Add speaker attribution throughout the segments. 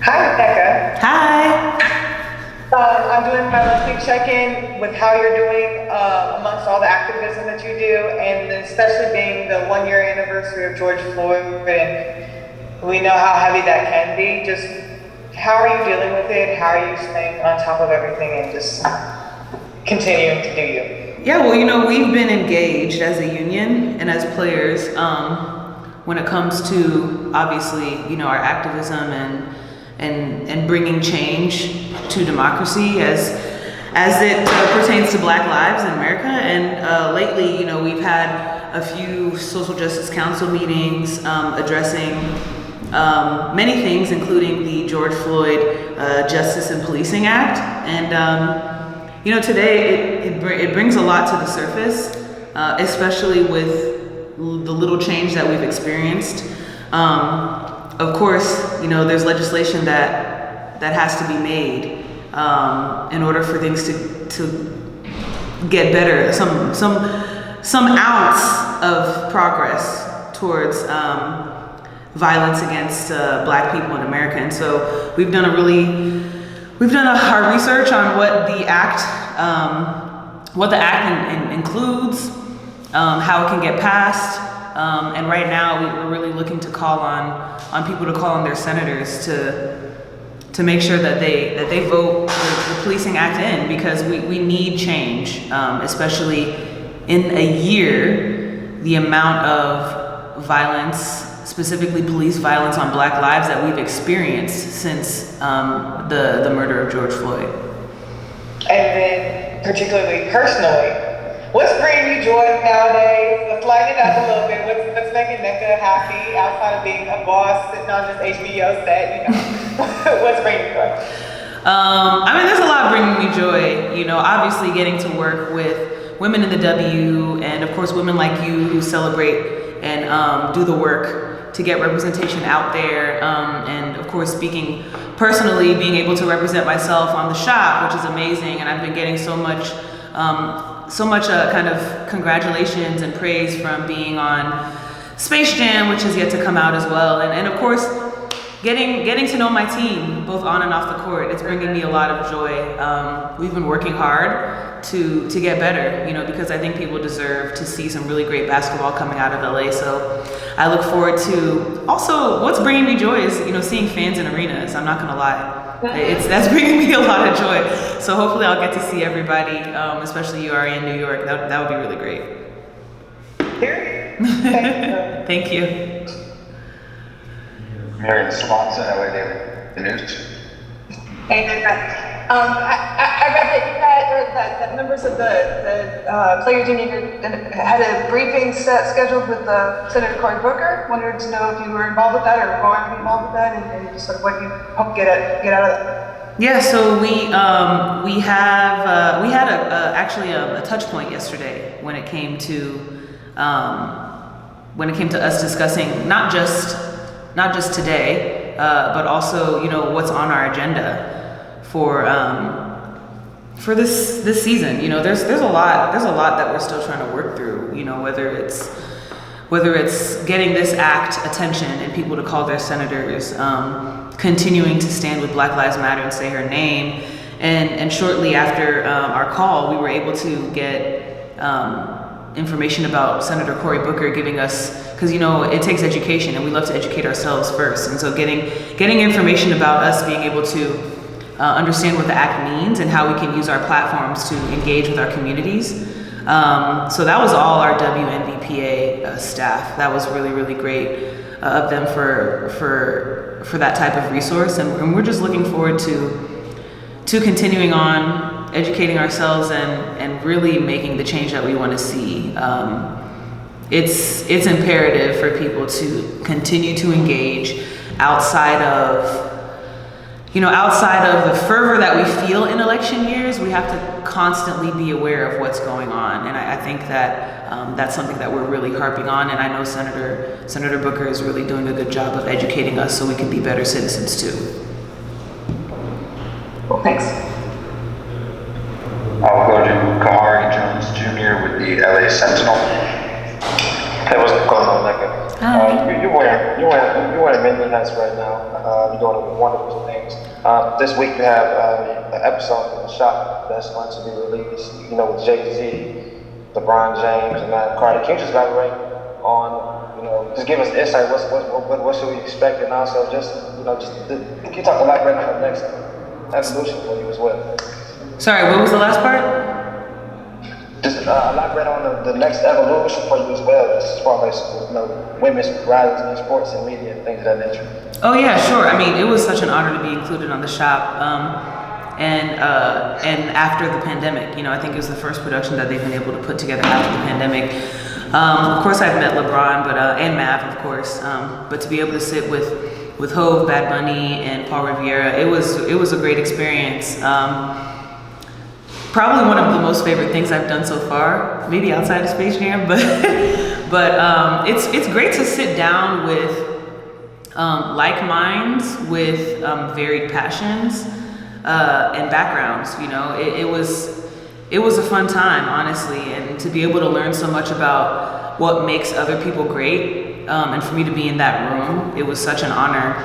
Speaker 1: Hi, Neca.
Speaker 2: Hi.
Speaker 1: I'm doing my monthly check-in with how you're doing amongst all the activism that you do, and especially being the one-year anniversary of George Floyd, and we know how heavy that can be. Just how are you dealing with it? How are you staying on top of everything and just continuing to do you?
Speaker 2: Yeah, well, we've been engaged as a union and as players when it comes to obviously, our activism and bringing change to democracy as it pertains to Black lives in America. And lately, we've had a few social justice council meetings addressing many things, including the George Floyd Justice and Policing Act. And today it brings a lot to the surface, especially with the little change that we've experienced. Of course, there's legislation that has to be made in order for things to get better. Some ounce of progress towards violence against Black people in America. And so we've done our research on what the act includes, how it can get passed, and right now we're really looking to call on people to call on their senators to make sure that they vote the Policing Act in, because we need change, especially in a year. The amount of violence, specifically police violence on Black lives, that we've experienced since the murder of George Floyd.
Speaker 1: And then, particularly personally, what's bringing you joy nowadays? Let's lighten it up a little bit. What's making Neca happy outside of being a boss sitting on this HBO set? What's bringing you joy?
Speaker 2: There's a lot bringing me joy. Obviously getting to work with women in the W, and of course women like you who celebrate and do the work to get representation out there. And of course, speaking personally, being able to represent myself on the shop, which is amazing. And I've been getting so much kind of congratulations and praise from being on Space Jam, which has yet to come out as well. And of course, getting to know my team, both on and off the court, it's bringing me a lot of joy. We've been working hard to get better, because I think people deserve to see some really great basketball coming out of LA. So I look forward to, also what's bringing me joy is, seeing fans in arenas. I'm not gonna lie. That's bringing me a lot of joy. So hopefully I'll get to see everybody, especially you, Ari, in New York. That would be really great.
Speaker 1: Here.
Speaker 2: Thank you.
Speaker 3: Marion Swanson, LA Daily News.
Speaker 1: Hey, Neca. I read that members of the Players Union had a briefing scheduled with Senator Cory Booker. Wanted to know if you were involved with that or going to be involved with that, and just sort of what you hope to get out of that.
Speaker 2: Yeah, so we had actually a touch point yesterday when it came to us discussing not just today, but also what's on our agenda for this season. There's a lot that we're still trying to work through. Whether it's getting this act attention and people to call their senators, continuing to stand with Black Lives Matter and say her name, and shortly after our call, we were able to get information about Senator Cory Booker giving us, because it takes education and we love to educate ourselves first, and so getting information about us being able to understand what the act means and how we can use our platforms to engage with our communities. So that was all our WNVPA staff. That was really, really great of them for that type of resource, and we're just looking forward to continuing on educating ourselves and really making the change that we want to see. It's imperative for people to continue to engage outside of the fervor that we feel in election years. We have to constantly be aware of what's going on, and I think that that's something that we're really harping on. And I know Senator Booker is really doing a good job of educating us so we can be better citizens too.
Speaker 1: Well, thanks.
Speaker 3: I'll go to Kamari Jones Jr. with the LA Sentinel.
Speaker 4: Hey, what's going on, Neca? You're wearing many hats right now. You're doing wonderful things. This week you have an episode in the shop that's going to be released. With Jay-Z, LeBron James, and Cardi. Can you just elaborate on, just give us insight? What should we expect, and also can you elaborate on the next evolution for you as well?
Speaker 2: Sorry, what was the last part?
Speaker 4: Just elaborate on the next evolution for you as well, just as far as women's rises in sports and media and things of that nature.
Speaker 2: Oh yeah, sure. I mean, it was such an honor to be included on the shop, and after the pandemic, I think it was the first production that they've been able to put together after the pandemic. Of course, I've met LeBron, and Mav, of course, but to be able to sit with Hove, Bad Bunny, and Paul Revere, it was a great experience. Probably one of the most favorite things I've done so far, maybe outside of Space Jam, but it's great to sit down with like minds with varied passions and backgrounds. It was a fun time, honestly, and to be able to learn so much about what makes other people great, and for me to be in that room, it was such an honor.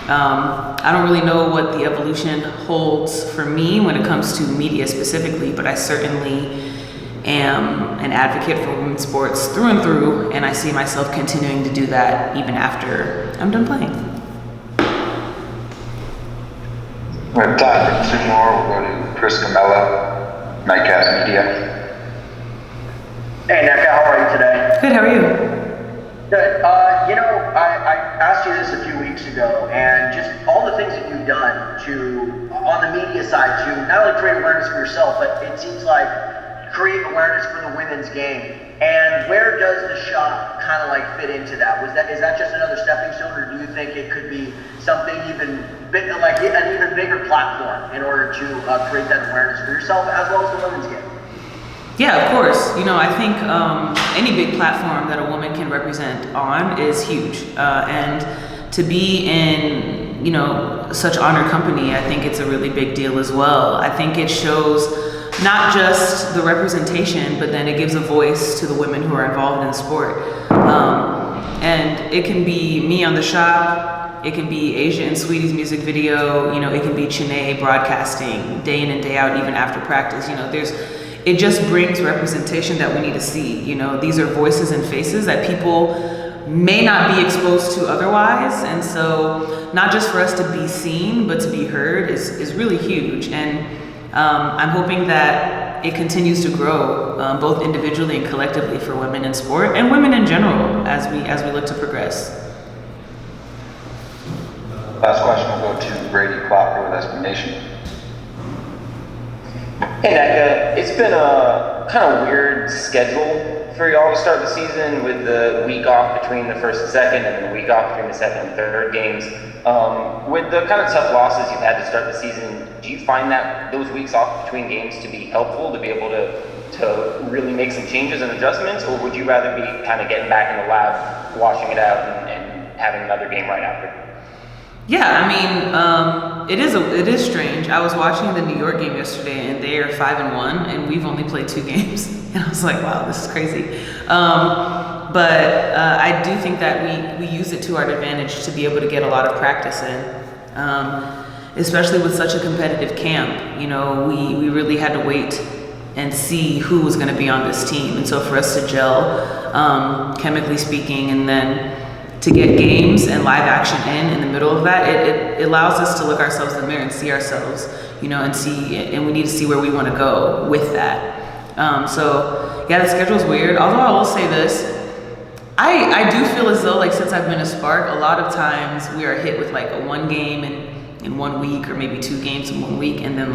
Speaker 2: I don't really know what the evolution holds for me when it comes to media specifically, but I certainly am an advocate for women's sports through and through, and I see myself continuing to do that even after I'm done playing.
Speaker 3: We have time for 2 more. We'll go to Chris Camella, Nightcast Media.
Speaker 5: Hey Neca, how are you today?
Speaker 2: Good, how are you?
Speaker 5: Good. I asked you this a few weeks ago, and just all the things that you've done on the media side to not only create awareness for yourself, but it seems like create awareness for the women's game. And where does the shop kind of fit into that? Is that just another stepping stone, or do you think it could be something even big, an even bigger platform in order to create that awareness for yourself as well as the women's game?
Speaker 2: Yeah, of course. I think any big platform that a woman can represent on is huge. And to be in, such honored company, I think it's a really big deal as well. I think it shows not just the representation, but then it gives a voice to the women who are involved in the sport. And it can be me on the shop, it can be Asia and Sweetie's music video, it can be Chene broadcasting day in and day out, even after practice. It just brings representation that we need to see. These are voices and faces that people may not be exposed to otherwise. And so not just for us to be seen, but to be heard is really huge. And I'm hoping that it continues to grow, both individually and collectively for women in sport and women in general as we look to progress.
Speaker 3: Last question will go to Brady Clocker with SB Nation.
Speaker 6: Hey Neca, it's been a kind of weird schedule for y'all to start the season with the week off between the first and second, and then the week off between the second and third games. With the kind of tough losses you've had to start the season, do you find that those weeks off between games to be helpful to be able to really make some changes and adjustments, or would you rather be kind of getting back in the lab, washing it out, and having another game right after?
Speaker 2: Yeah, I mean, it is strange. I was watching the New York game yesterday, and they are 5-1, and we've only played 2 games, and I was like, wow, this is crazy. But I do think that we use it to our advantage to be able to get a lot of practice in, especially with such a competitive camp. We really had to wait and see who was going to be on this team, and so for us to gel, chemically speaking, and then to get games and live action in the middle of that, it allows us to look ourselves in the mirror and see ourselves, and we need to see where we want to go with that. So yeah, the schedule's weird. Although I will say this, I do feel as though since I've been a Spark, a lot of times we are hit with a 1 game in 1 week, or maybe 2 games in 1 week, and then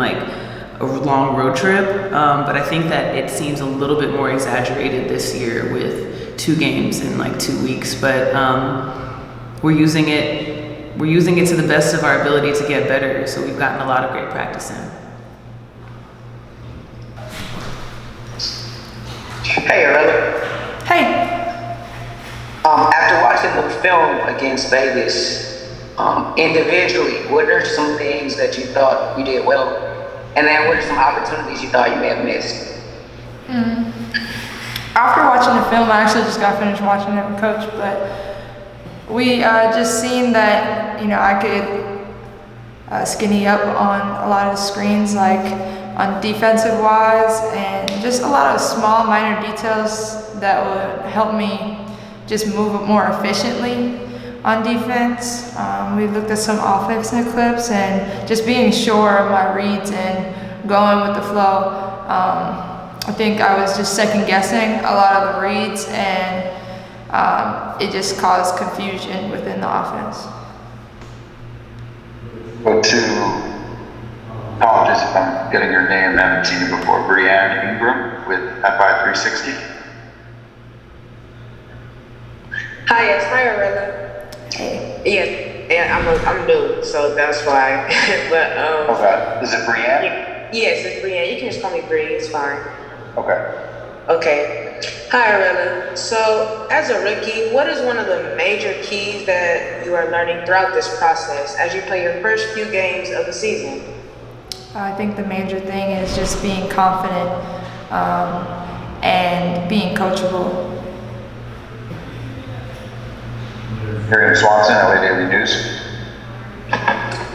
Speaker 2: a long road trip. But I think that it seems a little bit more exaggerated this year with 2 games in 2 weeks, but we're using it to the best of our ability to get better. So we've gotten a lot of great practice in.
Speaker 7: Hey, Arella.
Speaker 2: Hey.
Speaker 7: After watching the film against Vegas, individually, what are some things that you thought you did well, and then what are some opportunities you thought you may have missed?
Speaker 8: After watching the film, I actually just got finished watching it with Coach, but We just seen that, I could skinny up on a lot of the screens, like on defensive wise, and just a lot of small minor details that would help me just move more efficiently on defense. We looked at some offensive clips and just being sure of my reads and going with the flow. I think I was just second guessing a lot of the reads, and it just caused confusion within the offense.
Speaker 3: Go to, apologies if I'm getting your name, I haven't seen it before, Brianne Ingram with FI360.
Speaker 9: Hi, it's Arella.
Speaker 8: Hey.
Speaker 9: Yes, yeah, I'm new, so that's why. But
Speaker 3: Okay, is it Brianne?
Speaker 9: yes, it's Brianne. You can just call me Bree. It's fine.
Speaker 3: Okay.
Speaker 9: Okay. Hi, Arella. So, as a rookie, what is one of the major keys that you are learning throughout this process as you play your first few games of the season?
Speaker 8: I think the major thing is just being confident and being coachable.
Speaker 3: Miriam Swanson, LA Daily News.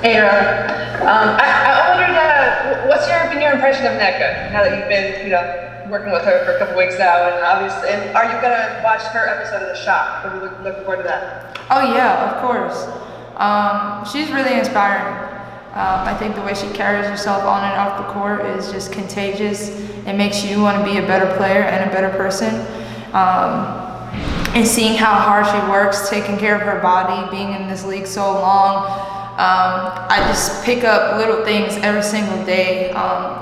Speaker 10: Hey, Ron. I wondered, what's been your impression of Neca now that you've been, working with her for a couple weeks now, and obviously, and are you gonna watch her episode of The Shop? Are we looking forward to that?
Speaker 8: Oh yeah, of course. She's really inspiring. I think the way she carries herself on and off the court is just contagious. It makes you want to be a better player and a better person. And seeing how hard she works, taking care of her body, being in this league so long, I just pick up little things every single day.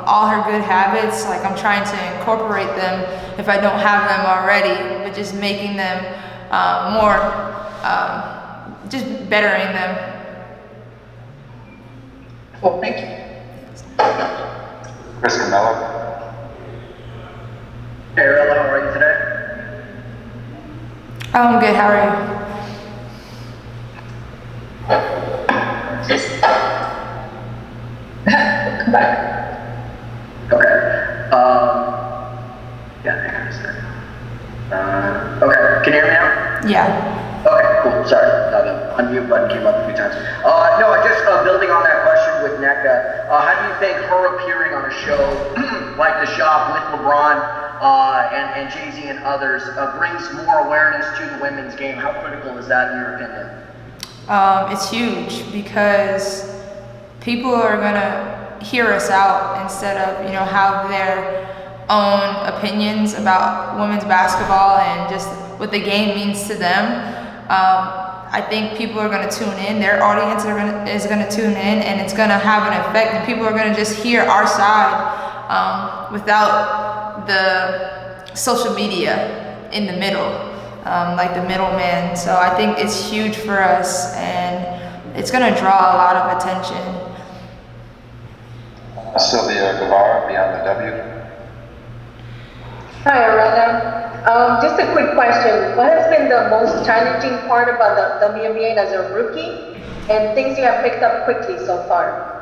Speaker 8: All her good habits, like I'm trying to incorporate them if I don't have them already, but just making them more, just bettering them.
Speaker 10: Cool, thank you.
Speaker 3: Chris Camello.
Speaker 5: Hey, Arella, how are you today?
Speaker 8: I'm good, how are you?
Speaker 10: Come back.
Speaker 5: Okay. Yeah, hang on a second. Okay, can you hear me now?
Speaker 8: Yeah.
Speaker 5: Okay, cool. Sorry, the unmute button came up a few times. No, just building on that question with Neca, how do you think her appearing on a show like The Shop with LeBron and Jay-Z and others brings more awareness to the women's game? How critical is that in your opinion?
Speaker 8: It's huge because people are gonna hear us out instead of, have their own opinions about women's basketball and just what the game means to them. I think people are going to tune in. Their audience is going to tune in, and it's going to have an effect. And people are going to just hear our side without the social media in the middle, like the middleman. So I think it's huge for us, and it's going to draw a lot of attention.
Speaker 3: Sylvia Guevara, Beyond the W.
Speaker 11: Hi, Arella. Just a quick question. What has been the most challenging part about the WNBA as a rookie and things you have picked up quickly so far?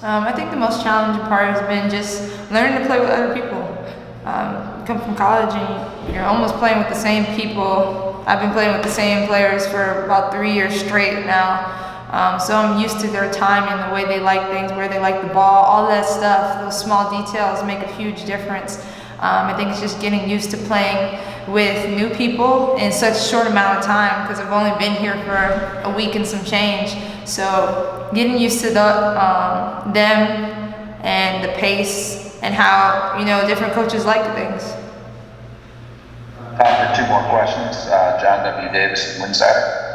Speaker 8: I think the most challenging part has been just learning to play with other people. You come from college and you're almost playing with the same people. I've been playing with the same players for about 3 years straight now. So I'm used to their time and the way they like things, where they like the ball, all that stuff. Those small details make a huge difference. I think it's just getting used to playing with new people in such a short amount of time, because I've only been here for a week and some change. So getting used to them and the pace and how, different coaches like things.
Speaker 3: Time for 2 more questions. John W. Davis, Winsider.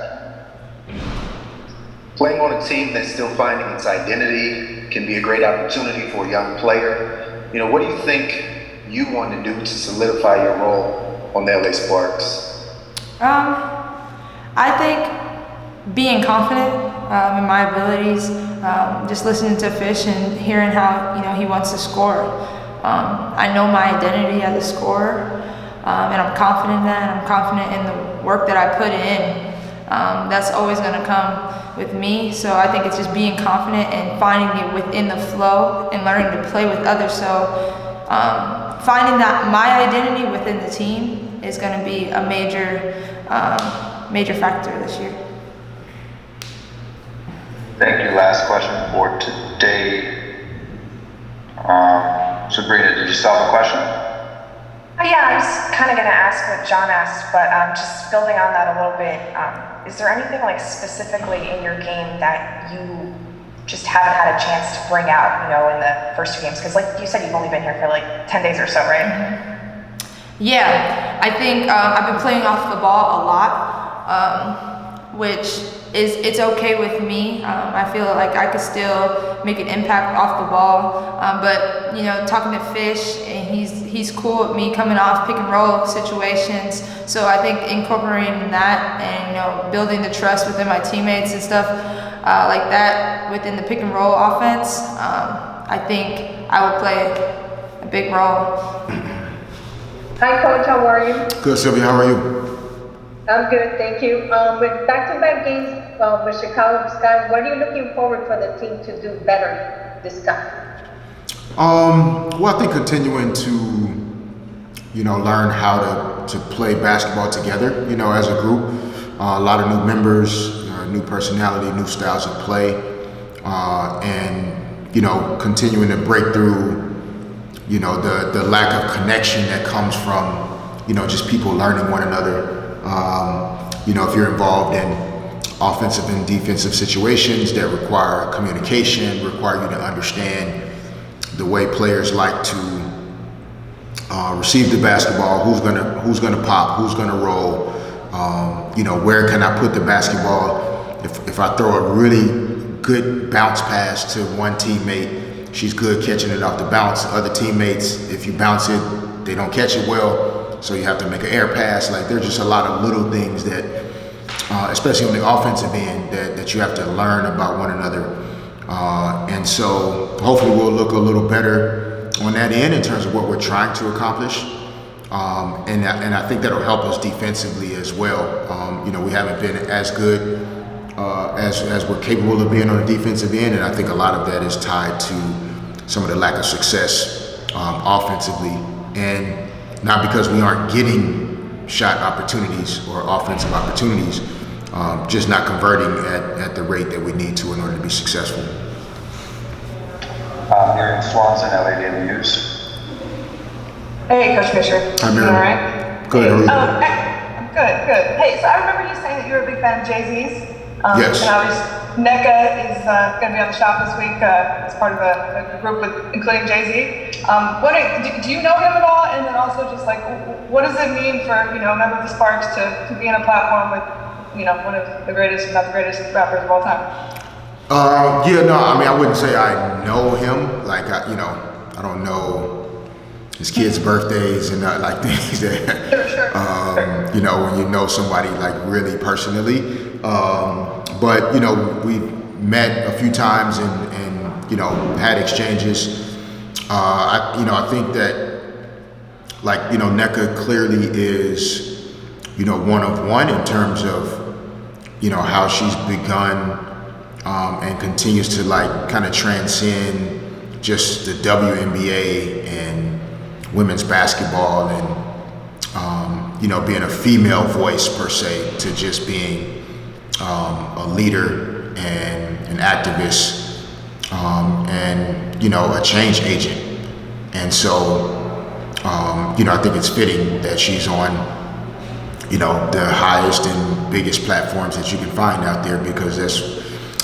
Speaker 12: Playing on a team that's still finding its identity can be a great opportunity for a young player. What do you think you want to do to solidify your role on the LA Sparks?
Speaker 8: I think being confident in my abilities, just listening to Fish and hearing how he wants to score. I know my identity as a scorer, and I'm confident in that, and I'm confident in the work that I put in. That's always going to come with me. So I think it's just being confident and finding it within the flow and learning to play with others. So finding that my identity within the team is going to be a major major factor this year.
Speaker 3: Thank you. Last question for today. Sabrina, did you still have a question?
Speaker 13: Yeah, I was kind of going to ask what John asked, but just building on that a little bit, is there anything like specifically in your game that you just haven't had a chance to bring out, in the first 2 games? Because like you said, you've only been here for like 10 days or so, right?
Speaker 8: Yeah, I think I've been playing off the ball a lot, which it's okay with me. I feel like I could still make an impact off the ball, but talking to Fish, and he's cool with me coming off pick and roll situations. So I think incorporating that and building the trust within my teammates and stuff like that within the pick and roll offense, I think I will play a big role.
Speaker 11: Hi, Coach. How are you?
Speaker 14: Good, Sylvia. How are you?
Speaker 11: I'm good, thank you. With back-to-back games with Chicago Sky, what are you looking forward for the team to do better this time?
Speaker 14: Well, I think continuing to, learn how to play basketball together, as a group. A lot of new members, new personality, new styles of play, and, continuing to break through, the lack of connection that comes from, just people learning one another. If you're involved in offensive and defensive situations that require communication, require you to understand the way players like to receive the basketball, who's gonna pop, who's gonna roll, where can I put the basketball? If I throw a really good bounce pass to one teammate, she's good catching it off the bounce. Other teammates, if you bounce it, they don't catch it well, so you have to make an air pass. Like, there's just a lot of little things that, especially on the offensive end, that you have to learn about one another. And so hopefully we'll look a little better on that end in terms of what we're trying to accomplish. And I think that'll help us defensively as well. We haven't been as good as we're capable of being on the defensive end, and I think a lot of that is tied to some of the lack of success offensively, and not because we aren't getting shot opportunities or offensive opportunities, just not converting at the rate that we need to in order to be successful.
Speaker 3: Miriam Swanson, LA Daily News.
Speaker 15: Hey, Coach Fisher.
Speaker 14: Hi, Miriam.
Speaker 15: You all right?
Speaker 14: Good, how are you?
Speaker 15: Good. Hey, so I remember you saying that you were a big fan of Jay-Z's.
Speaker 14: Yes.
Speaker 15: And obviously, Neca is going to be on the shop this week as part of a group including Jay-Z. Do you know him at all? And then also just like, what does it mean for, a member of the Sparks to be on a platform with, one of the greatest, if not the greatest rappers of all time?
Speaker 14: I wouldn't say I know him. Like, I don't know his kids' birthdays and like things that,
Speaker 15: Sure.
Speaker 14: when you know somebody like really personally. But, we've met a few times and had exchanges. I think that, like, Neca clearly is, one of one in terms of, how she's begun and continues to like kind of transcend just the WNBA and women's basketball and, being a female voice per se to just being a leader and an activist and, a change agent. And so, I think it's fitting that she's on, the highest and biggest platforms that you can find out there, because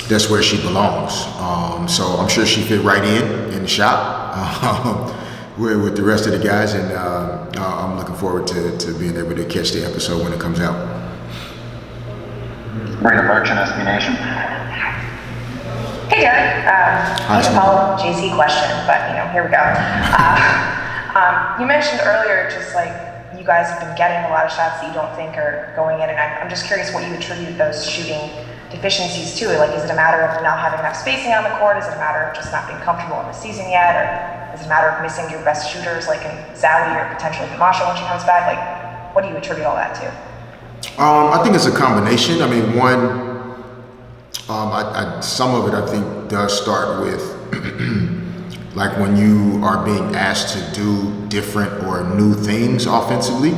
Speaker 14: that's where she belongs. So I'm sure she fit right in the shop with the rest of the guys, and I'm looking forward to being able to catch the episode when it comes out.
Speaker 3: Marina Merchant, SB Nation.
Speaker 13: Hey, Derek.
Speaker 14: Hi,
Speaker 13: Paul JC question, but here we go. You mentioned earlier just like you guys have been getting a lot of shots that you don't think are going in, and I'm just curious what you attribute those shooting deficiencies to. Like, is it a matter of not having enough spacing on the court? Is it a matter of just not being comfortable in the season yet? Or is it a matter of missing your best shooters like in Zowie or potentially Marshall when she comes back? Like, what do you attribute all that to?
Speaker 14: I think it's a combination. Some of it I think does start with like when you are being asked to do different or new things offensively.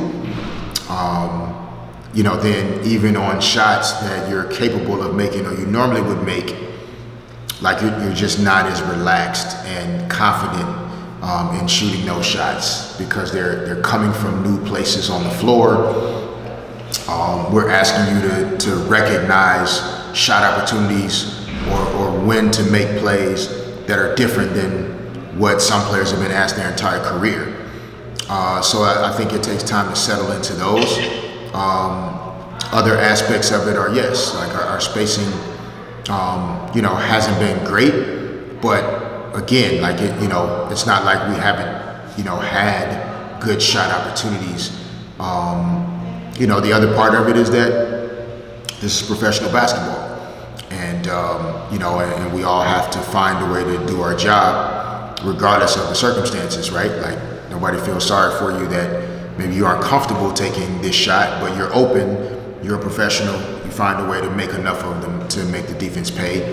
Speaker 14: then even on shots that you're capable of making or you normally would make, like you're just not as relaxed and confident in shooting those shots because they're coming from new places on the floor. We're asking you to recognize shot opportunities or when to make plays that are different than what some players have been asked their entire career. So I think it takes time to settle into those. Other aspects of it are, yes, like our spacing, hasn't been great, but again, like it's not like we haven't, had good shot opportunities. The other part of it is that this is professional basketball, and and we all have to find a way to do our job, regardless of the circumstances, right? Like nobody feels sorry for you that maybe you aren't comfortable taking this shot, but you're open. You're a professional. You find a way to make enough of them to make the defense pay.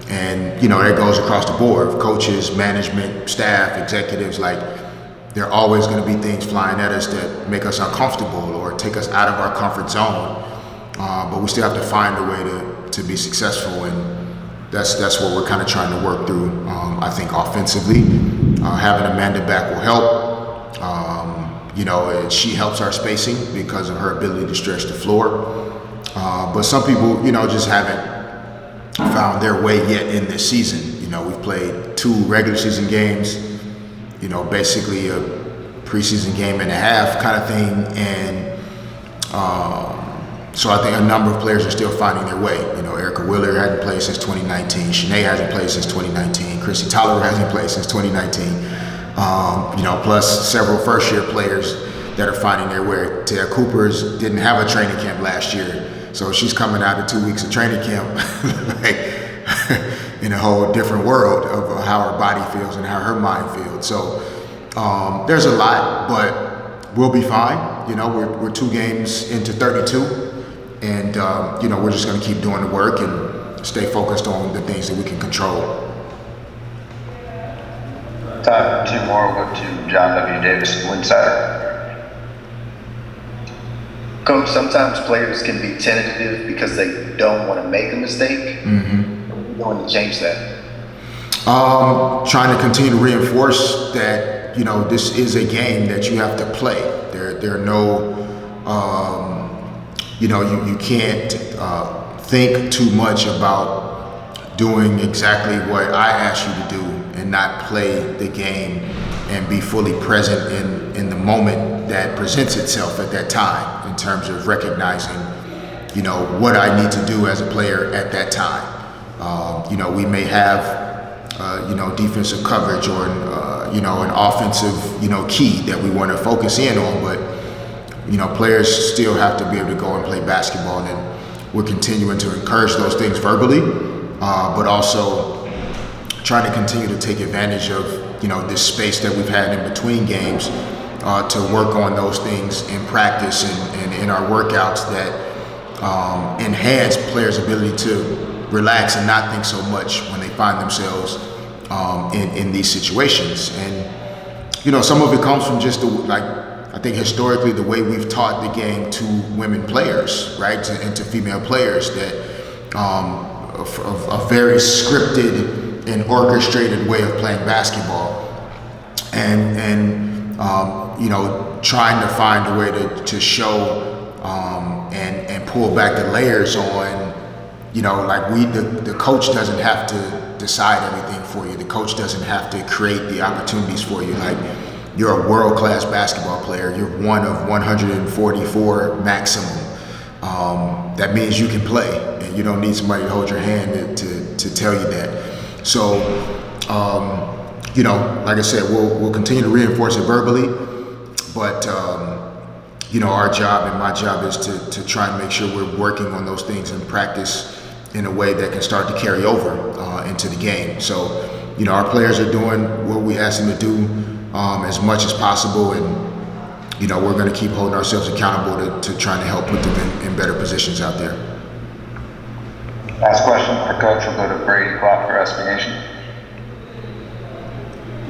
Speaker 14: And, that goes across the board. Coaches, management, staff, executives, like there are always going to be things flying at us that make us uncomfortable or take us out of our comfort zone. But we still have to find a way to be successful. And that's what we're kind of trying to work through. I think offensively, having Amanda back will help. She helps our spacing because of her ability to stretch the floor. But some people, just haven't found their way yet in this season. We've played 2 regular season games, basically a preseason game and a half kind of thing. And so I think a number of players are still finding their way. Erica Wheeler hasn't played since 2019. Shanae hasn't played since 2019. Chrissy Tolliver hasn't played since 2019. Plus several first-year players that are finding their way. Tia Coopers didn't have a training camp last year, so she's coming out of 2 weeks of training camp like in a whole different world of how her body feels and how her mind feels. So there's a lot, but we'll be fine. We're 2 games into 32, and we're just going to keep doing the work and stay focused on the things that we can control.
Speaker 3: Time for 2 more. We'll go to John W. Davis, Insider.
Speaker 12: Coach, sometimes players can be tentative because they don't want to make a mistake.
Speaker 14: Mm-hmm.
Speaker 12: What are you doing to change that?
Speaker 14: Trying to continue to reinforce that, this is a game that you have to play. There are no, you can't think too much about doing exactly what I asked you to do and not play the game and be fully present in the moment that presents itself at that time in terms of recognizing, what I need to do as a player at that time. We may have, defensive coverage or, an offensive, key that we want to focus in on, but, players still have to be able to go and play basketball, and we're continuing to encourage those things verbally, but also trying to continue to take advantage of, this space that we've had in between games to work on those things in practice and in our workouts that enhance players' ability to relax and not think so much when they find themselves in these situations. And, some of it comes from just I think historically the way we've taught the game to women players, right, and to female players, that a very scripted and orchestrated way of playing basketball, and trying to find a way to show and pull back the layers on, the coach doesn't have to decide everything for you. The coach doesn't have to create the opportunities for you. Like, you're a world-class basketball player. You're one of 144 maximum. That means you can play, and you don't need somebody to hold your hand to tell you that. So, like I said, we'll continue to reinforce it verbally, but our job and my job is to try and make sure we're working on those things in practice in a way that can start to carry over into the game. So, our players are doing what we ask them to do as much as possible, and we're going to keep holding ourselves accountable to trying to help put them in better positions out there.
Speaker 3: Last question for Coach. We'll go to Brady Clark for SB Nation.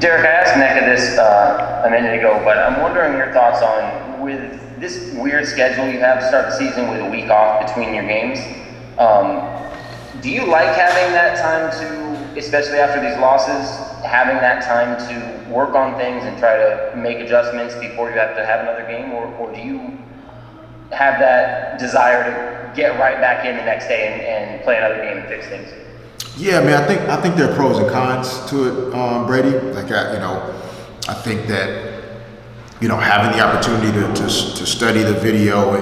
Speaker 6: Derek, I asked Neca this a minute ago, but I'm wondering your thoughts on, with this weird schedule you have to start the season with a week off between your games. Do you like having that time to, especially after these losses, having that time to work on things and try to make adjustments before you have to have another game, or do you have that desire to get right back in the next day and play another game and fix things?
Speaker 14: Yeah, man, I think there are pros and cons to it, Brady. Like, I think that, having the opportunity to study the video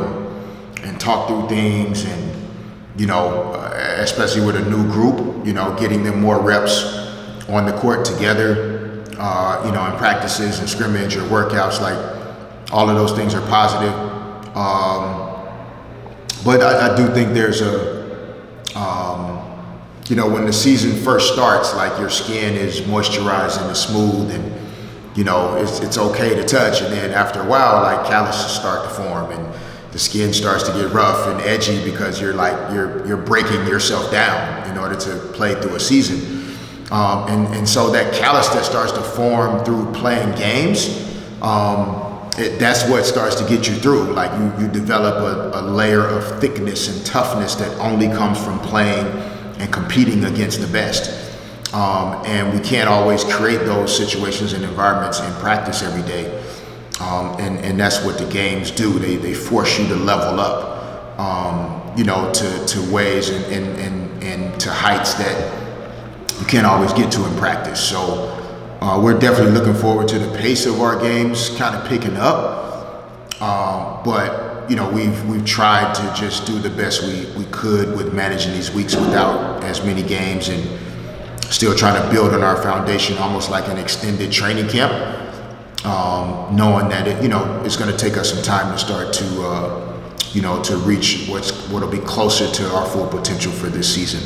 Speaker 14: and talk through things and, especially with a new group, getting them more reps on the court together, in practices and scrimmage or workouts, like all of those things are positive. But I do think there's when the season first starts, like your skin is moisturized and it's smooth and, it's okay to touch. And then after a while, like calluses start to form and the skin starts to get rough and edgy because you're breaking yourself down in order to play through a season. And so that callus that starts to form through playing games, that's what starts to get you through. Like you develop a layer of thickness and toughness that only comes from playing and competing against the best. And we can't always create those situations and environments in practice every day. And that's what the games do. They force you to level up, to ways and to heights that you can't always get to in practice. So we're definitely looking forward to the pace of our games kind of picking up. But we've tried to just do the best we could with managing these weeks without as many games and still trying to build on our foundation, almost like an extended training camp, knowing that it's going to take us some time to start to reach what'll be closer to our full potential for this season.